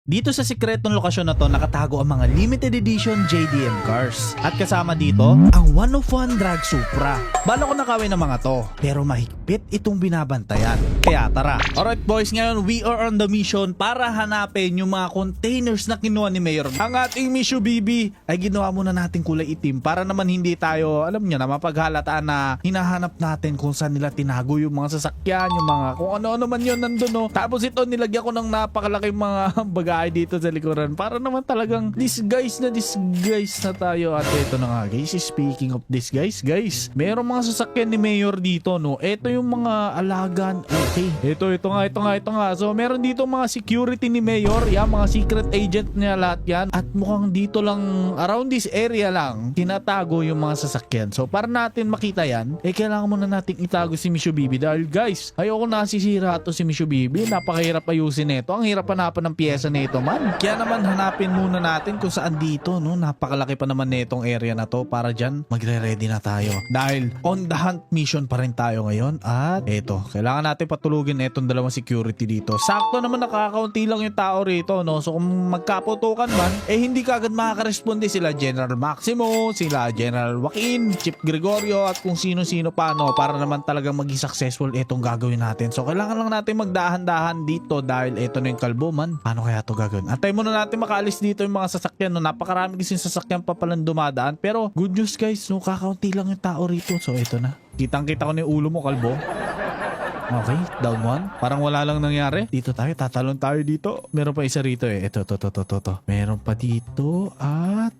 Dito sa sikretong lokasyon na to, nakatago ang mga limited edition JDM cars. At kasama dito, ang 101 Drag Supra. Bala ko nakawin ng mga to, pero mahigpit itong binabantayan. Kaya tara. Alright boys, ngayon we are on the mission para hanapin yung mga containers na kinuha ni Mayor. Ang ating Mishu BB ay ginawa muna natin kulay itim para naman hindi tayo, alam nyo na, mapaghalataan na hinahanap natin kung saan nila tinago yung mga sasakyan, yung mga kung ano-ano man yun nandun, no. Tapos ito, nilagyan ko ng napakalaking mga bagay dito sa likuran para naman talagang disguise na tayo. At ito na nga guys, speaking of disguise guys, merong mga sasakyan ni Mayor dito, no. Ito yung mga alagan. Okay, ito nga. So meron dito mga security ni Mayor, yan, mga secret agent niya lahat yan. At mukhang dito lang, around this area lang, tinatago yung mga sasakyan. So para natin makita yan, kailangan muna nating itago si Mishu BB dahil guys, ayoko nasisira to si Mishu BB. Napakahirap ayusin nito. Ang hirap hanapan ng pyesa nito man. Kaya naman hanapin muna natin kung saan dito, no. Napakalaki pa naman netong area na to para dyan magre-ready na tayo. Dahil on the hunt mission pa rin tayo ngayon. At eto, kailangan natin patulugin etong dalawang security dito. Sakto naman nakakaunti lang yung tao rito, no. So kung magkaputukan man, hindi kagad makakaresponde sila General Maximo, sila General Joaquin, Chief Gregorio at kung sino-sino pa, no, para naman talagang maging successful itong gagawin natin. So kailangan lang natin magdahan-dahan dito dahil eto na yung kalbo man. Paano kaya to gagawin? Antay muna natin makaalis dito yung mga sasakyan, no. Napakarami kasi sasakyan pa palang dumadaan. Pero good news guys, no, kakaunti lang yung tao rito. So eto na. Kitang-kita ko na yung ulo mo, kalbo. Okay, down one. Parang wala lang nangyari. Dito tayo, tatalon tayo dito. Meron pa isa rito eh. Ito. Meron pa dito at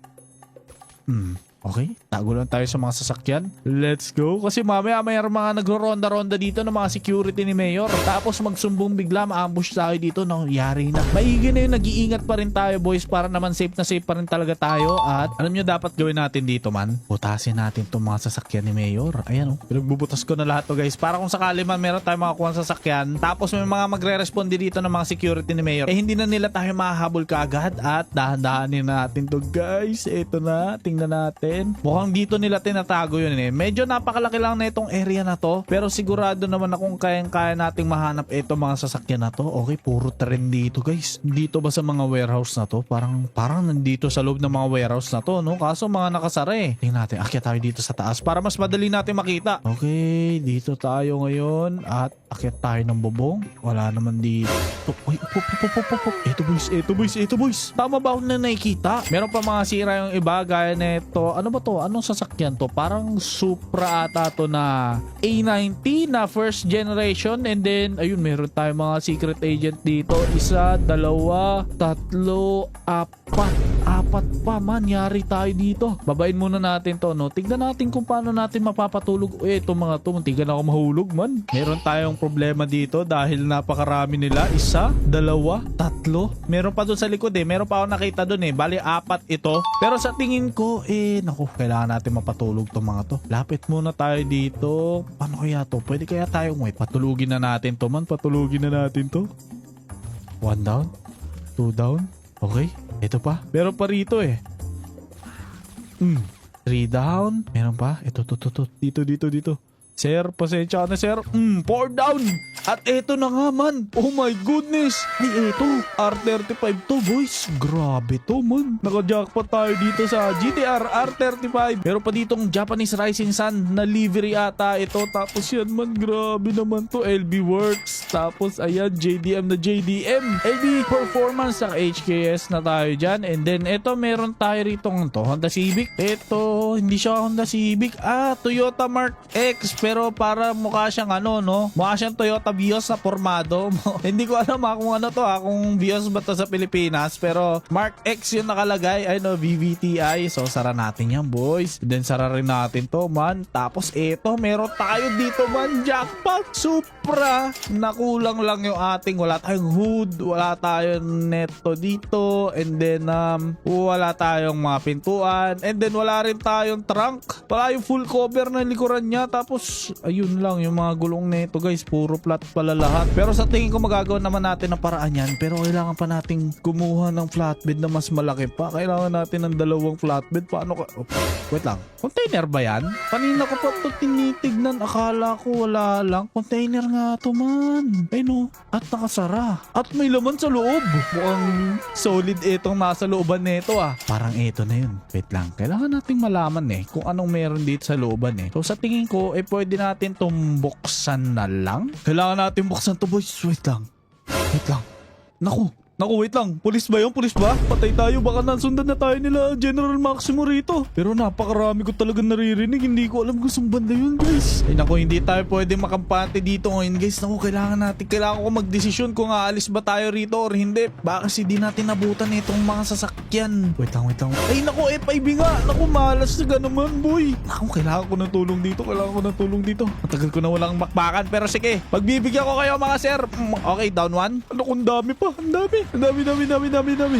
okay, tago lang tayo sa mga sasakyan. Let's go. Kasi mamaya mayroon mga nagro-ronda-ronda dito ng mga security ni Mayor. Tapos magsumbong bigla, ma-ambush tayo dito. Nangyari na. Maigi na yun, nag-iingat pa rin tayo boys para naman safe na safe pa rin talaga tayo. At alam nyo dapat gawin natin dito man? Butasin natin itong mga sasakyan ni Mayor. Ayan o. Pinagbubutas ko na lahat to guys. Para kung sakali man meron tayo mga kuha sasakyan. Tapos may mga magre-responde dito ng mga security ni Mayor. Hindi na nila tayo mahahabol kaagad. At dahan-dahanin natin to guys. Ito na. Tingnan natin. Mukhang dito nila tinatago yun eh. Medyo napakalaki lang na itong area na to. Pero sigurado naman akong kayang-kaya nating mahanap itong mga sasakyan na to. Okay, puro trend dito guys. Dito ba sa mga warehouse na to? Parang nandito sa loob ng mga warehouse na to, no? Kaso mga nakasara eh. Tingnan natin. Akyat tayo dito sa taas para mas madali natin makita. Okay, dito tayo ngayon. At akyat tayo ng bubong. Wala naman dito. Uy, Ito boys. Tama ba ako na nakikita? Meron pa mga sira yung iba gaya nito. Ano ba to? Anong sasakyan to? Parang Supra ata to na A90 na first generation. And then, ayun, meron tayong mga secret agent dito. Isa, dalawa, tatlo, apat pa man. Yari tayo dito. Babain muna natin to, no? Tignan natin kung paano natin mapapatulog. Itong mga to, muntikan ako mahulog man. Meron tayong problema dito dahil napakarami nila. Isa, dalawa, tatlo. Meron pa doon sa likod eh. Meron pa ako nakita doon eh. Bali, apat ito. Pero sa tingin ko, naku, kailangan natin mapatulog tong mga to. Lapit muna tayo dito. Paano kaya to? Pwede kaya tayo, patulugin na natin to man. Patulugin na natin to. 1 down. 2 down. Okay. Ito pa. Meron pa rito eh. 3 down. Meron pa. Ito. Dito. Sir, pasensya ka na sir. 4 down. At eto na nga man. Oh my goodness. Ito. R35 to boys. Grabe to man. Naka-jackpot tayo dito sa GTR R35. Meron pa ditong Japanese Rising Sun na livery ata ito. Tapos yan man. Grabe naman to. LB Works. Tapos ayan. JDM na JDM. LB Performance sa HKS na tayo dyan. And then ito meron tayo rito to. Honda Civic. Ito. Hindi siya Honda Civic. Toyota Mark X. Pero para mukha siyang mukha siyang Toyota Vios na formado. Hindi ko alam kung ano to kung Vios ba to sa Pilipinas. Pero Mark X yung nakalagay. VVTI. So sara natin yan boys. And then sara rin natin to man. Tapos eto meron tayo dito man. Jackpot Supra. Nakulang lang yung ating. Wala tayong hood. Wala tayong neto dito. And then wala tayong mga pintuan. And then wala rin tayong trunk. Wala yung full cover na likuran niya. Tapos ayun lang, yung mga gulong nito guys, puro flat pala lahat. Pero sa tingin ko magagawa naman natin ng paraan yan. Pero kailangan pa nating kumuha ng flatbed na mas malaki pa. Kailangan natin ng dalawang flatbed. Paano ka? Oh, wait lang. Container ba yan? Kanina ko pa ito tinitignan. Akala ko wala lang. Container nga to man. Ay no. At nakasara. At may laman sa loob. Mukhang solid itong nasa looban nito ah. Parang ito na yun. Wait lang. Kailangan nating malaman kung anong meron dito sa looban So sa tingin ko, pwede natin itong buksan na lang. Kailangan natin buksan to boys. Wait lang. Wait lang. Naku, wait lang. Pulis ba yun? Pulis ba? Patay tayo. Baka nasundan na tayo nila General Maximo rito. Pero napakarami ko talaga naririnig. Hindi ko alam kung saan banda yun, guys. Ay naku, hindi tayo pwede makampante dito ngayon, guys. Naku, kailangan ko magdesisyon kung aalis ba tayo rito or hindi. Baka kasi di natin nabutan itong mga sasakyan. Wait lang. Ay naku, F5 nga. Naku, malas na naman, boy. Naku, kailangan ko ng tulong dito. Matagal ko na walang bakbakan. Pero sige, pagbibigyan ko kayo mga sir. Okay, down one. Ano kung dami pa? Ang dami.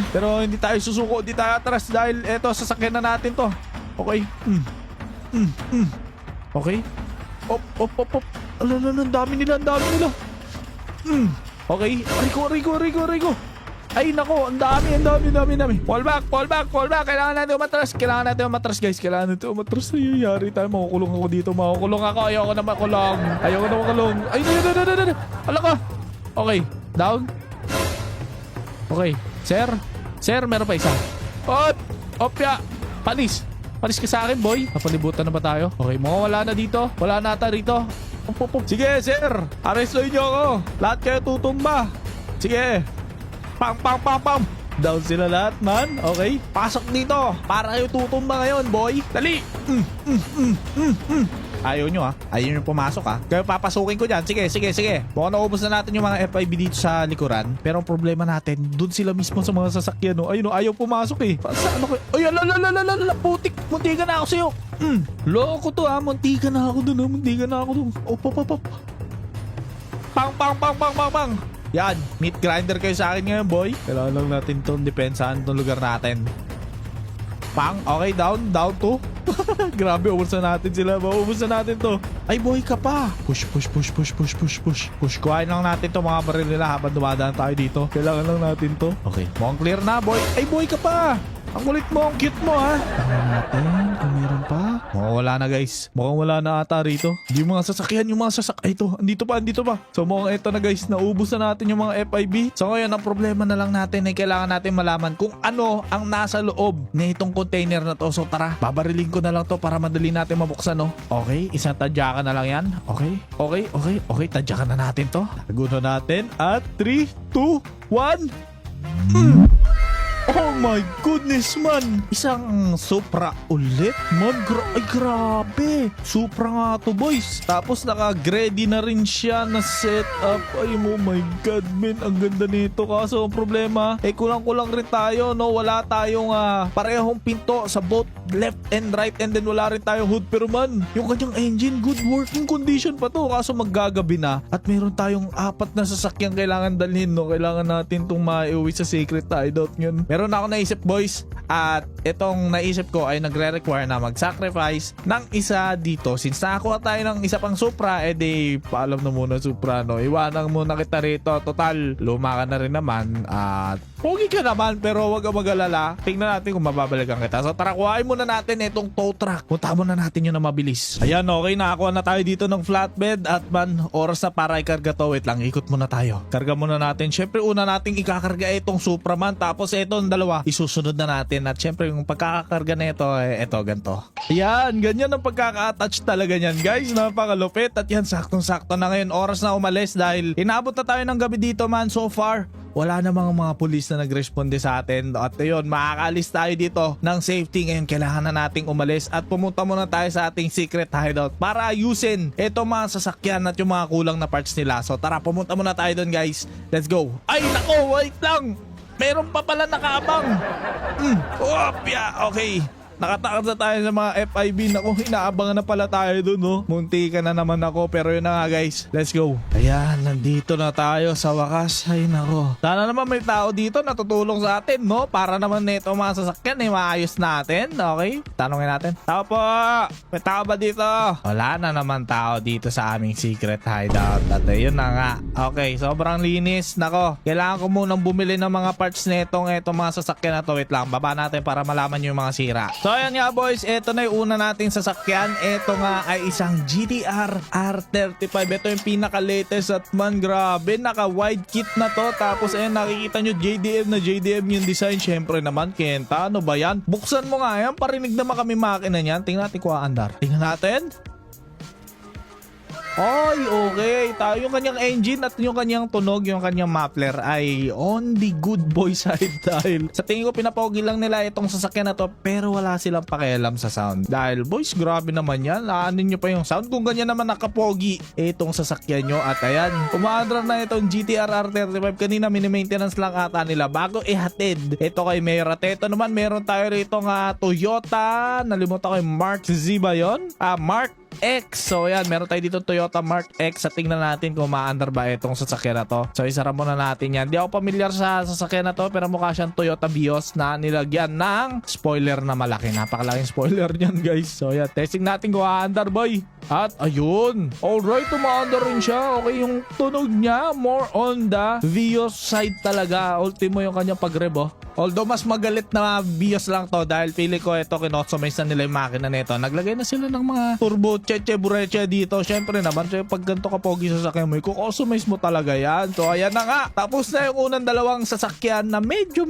Pero hindi tayo susuko, hindi tayo atras dahil eto, sasakyan na natin to. Okay. Okay. Op. Ang dami nila. Okay. Rico. Ay nako, ang dami. Fall back. Kailangan natin umatras, guys. Ay, yari tayo. Makukulong ako dito. Ayoko na makulong. Ay, ala ka. Okay. Down. Okay. Sir, meron pa isa. Opya. Palis ka sa akin, boy. Napalibutan na ba tayo? Okay, wala na dito. Wala na ata rito. Sige, sir. Arrestuin niyo ako. Lahat kayo tutumba. Sige. Pam. Down sila lahat, man. Okay. Pasok dito. Para kayo tutumba ngayon, boy. Dali. Ayaw nyo Ayaw nyo pumasok Kaya papasukin ko dyan. Sige. Mukhang naubos na natin yung mga FIB dito sa likuran. Pero ang problema natin, dun sila mismo sa mga sasakyan Ayun ayaw pumasok Saan ako? Ay, putik. Muntikan na ako sa'yo. Loko to Muntikan na ako dun. Op. Pang. Yan. Meat grinder kayo sa akin ngayon, boy. Kailangan lang natin itong depensahan itong lugar natin. Pang. Okay, down to. Grabe, ubusan natin sila. Maubusan natin to. Ay, boy ka pa. Push. Kuhain lang natin to mga baril nila habang dumadaan tayo dito. Kailangan lang natin to. Okay. Mukhang clear na, boy. Ay, boy ka pa. Ang kulit mo, ang cute mo Tingnan natin kung meron pa. Mukhang wala na, guys. Mukhang wala na ata rito. Hindi yung mga sasakyan, Ay, ito. Andito pa. So mukhang ito na, guys. Naubos na natin yung mga FIB. So ngayon, ang problema na lang natin ay kailangan natin malaman kung ano ang nasa loob na itong container na to. So tara, babarilin ko na lang to para madali natin mabuksan Okay, isang tadyakan na lang yan. Okay, tadyakan na natin to. Taguno natin at 3, 2, 1. Oh my goodness, man. Isang Supra ulit, man. Ay, grabe. Supra nga to, boys. Tapos naka-ready na rin siya na setup. Ay, oh my God, man. Ang ganda nito. Kaso ang problema, kulang-kulang rin tayo, Wala tayong parehong pinto sa both left and right, and then wala rin tayong hood. Pero man, yung kanyang engine, good working condition pa to. Kaso maggagabi na at meron tayong 4 na sasakyan kailangan dalhin, Kailangan natin itong maiuwi sa secret hideout ngayon. Meron ako naisip, boys, at itong naisip ko ay nagre-require na mag-sacrifice ng isa dito. Since nakakuha tayo ng isa pang Supra, paalam na muna Supra, Iwanan muna kita rito. Total, luma ka na rin naman at pogi ka naman, pero wag kang mag-alala. Tingnan natin kung mababalikan kita. So tara, kuhain muna natin itong tow truck. Punta muna natin yun na mabilis. Ayan, okay, nakakuha na tayo dito ng flatbed at man, oras na para ikarga to. Wait lang, ikot muna tayo. Karga muna natin. Syempre, una nating ikakarga itong Supra, man. Tapos itong dalawa, isusunod na natin. At syempre, yung pagkakakarga na ito, ito, ganito. Ayan, ganyan ang pagkaka-attach talaga niyan, guys. Napakalupit. At yan, saktong-sakto na ngayon. Oras na umalis dahil inabot na tayo ng gabi dito, man. So far, wala namang mga pulis na nagresponde sa atin. At yun, makakaalis tayo dito ng safety. Ngayon, kailangan na nating umalis at pumunta muna tayo sa ating secret hideout para ayusin ito mga sasakyan at yung mga kulang na parts nila. So tara, pumunta muna tayo doon, guys. Let's go. Ay, nako, wait lang. Meron pa pala nakaabang. Okay. Nakatakot na tayo sa mga FIB. Naku, inaabangan na pala tayo dun, no? Munti ka na naman ako, pero yun na nga, guys. Let's go. Ayan, nandito na tayo sa wakas. Ay, nako. Sana naman may tao dito na tutulong sa atin, no? Para naman nito mga sasakyan, maayos natin. Okay? Tanongin natin. Tao po! May tao ba dito? Wala na naman tao dito sa aming secret hideout. At yun na nga. Okay, sobrang linis. Nako, kailangan ko munang bumili ng mga parts netong mga sasakyan na to. Wait lang, baba natin para malaman nyo yung mga sira. So ayan nga boys, ito na yung una nating sasakyan. Ito nga ay isang GTR R35. Ito yung pinaka-latest at man, grabe, naka-wide kit na to. Tapos ayan, nakikita nyo JDM yung design. Syempre naman, Kenta, ano ba yan? Buksan mo nga yan, parinig naman kami makina niyan. Tingnan natin kung aandar. Tingnan natin. Ay, okay. Yung kanyang engine at yung kanyang tunog, yung kanyang muffler ay on the good boy side dahil sa tingin ko pinapogi lang nila itong sasakyan na to pero wala silang pakialam sa sound. Dahil boys, grabe naman yan. Laanin nyo pa yung sound kung ganyan naman nakapogi itong sasakyan nyo. At ayan, umaandar na itong GTR R35. Kanina mini-maintenance lang ata nila bago ihatid. Ito kay Mayor. At ito naman, meron tayo rito nga Toyota. Nalimutan ko yung Mark Z ba yun? Mark X. So yan, meron tayo dito Toyota Mark X. Sa tingnan natin kung maandar ba itong sasakyan na to. So isara muna natin yan. Di ako pamilyar sa sasakyan na to pero mukha siyang Toyota Vios na nilagyan ng spoiler na malaki. Napakalaking spoiler niyan, guys. So yan, testing natin kung maandar, boy. At ayun, alright, tumaandar rin siya. Okay, yung tunog niya more on the Vios side talaga. Ultimo yung kanyang pag-rev, oh. Although mas magalit na Vios lang to dahil pili ko ito kinostomize na nila yung makina nito. Naglagay na sila ng mga turbo cheche bureche dito. Syempre naman, pag ganito ka pogi sa sasakyan mo, i-customize mo talaga yan. So ayan na nga. Tapos na yung unang dalawang sasakyan na medyo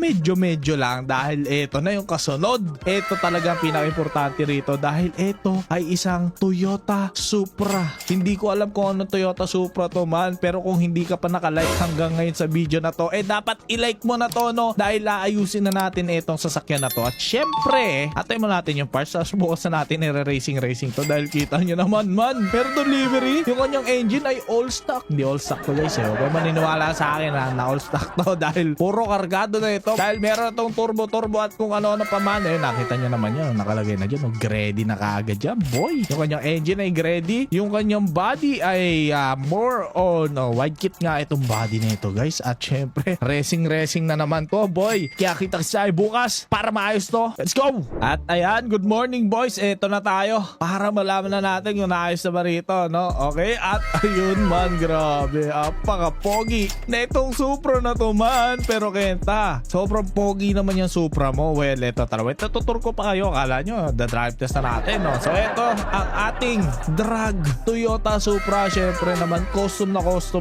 lang dahil ito na yung kasunod. Ito talaga ang pinaka-importante rito dahil ito ay isang Toyota Supra. Hindi ko alam kung ano Toyota Supra to, man, pero kung hindi ka pa nakalike hanggang ngayon sa video na to, dapat i-like mo na to, no? Dahil ayusin na natin itong sasakyan na to. At syempre, atay mo natin yung parts. Tapos bukas na natin i-racing to dahil kita nyo naman, man. Pero delivery, yung kanyang engine ay all stock. Hindi all stock to, guys. Huwag maniniwala sa akin na all stock to dahil puro kargado na ito. Dahil meron itong turbo at kung ano-ano pa man. Nakita nyo naman yan. Nakalagay na dyan. Grady na kaagad dyan, boy. Yung kanyang engine ay grady. Yung kanyang body ay more on wide kit nga itong body na ito, guys. At syempre, racing na naman to, boy. Kaya kita tayo bukas para maayos to. Let's go! At ayan, good morning, boys. Eto na tayo para malaman na natin kung naayos na ba rito, no? Okay, at ayun man, grabe. Apaka-pogi na itong Supra na to, man. Pero Kenta, sobrang pogi naman yung Supra mo. Well, eto talaga. Ito, tutur ko pa kayo. Akala nyo, drive test na natin, no? So, eto, ang ating drag Toyota Supra. Syempre naman, custom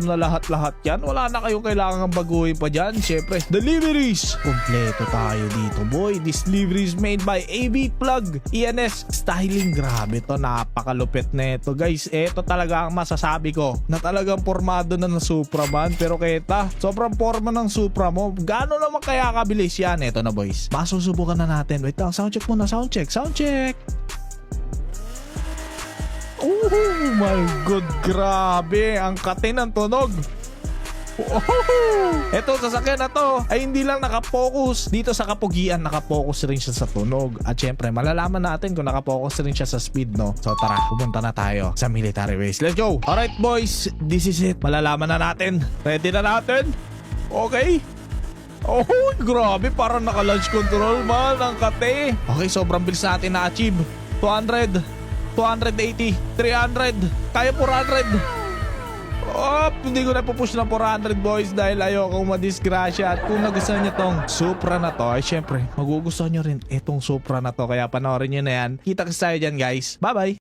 na lahat-lahat yan. Wala na kayong kailangan baguhin pa dyan. Syempre, deliveries. Kompleto tayo dito, boy. This delivery is made by AB Plug ENS Styling. Grabe to, napakalupit na ito, guys. Ito talaga ang masasabi ko na talagang formado na ng Supra, man. Pero Kenta, sobrang forma ng Supra mo. Gano'n naman kaya kabilis yan? Ito na, boys. Masusubukan na natin. Wait lang, soundcheck muna. Soundcheck. Oh my God, grabe. Ang kate ng tunog. Eto, sasakyan na to ay hindi lang nakapokus dito sa kapugian, nakapokus rin siya sa tunog. At syempre, malalaman natin kung nakapokus rin siya sa speed, no? So tara, pupunta na tayo sa military base. Let's go! Alright, boys, this is it. Malalaman na natin. Ready na natin? Okay. Oh, grabe, parang naka-launch control, man, ang kate. Okay, sobrang bilis natin na-achieve. 200, 280, 300, kaya 400. Hindi ko na pupush ng 400, boys, dahil ayokong madisgrasya. At kung nagustuhan nyo tong Supra na to, ay syempre, magugustuhan nyo rin itong Supra na to. Kaya panoorin nyo na yan. Kita kasi tayo dyan, guys. Bye-bye!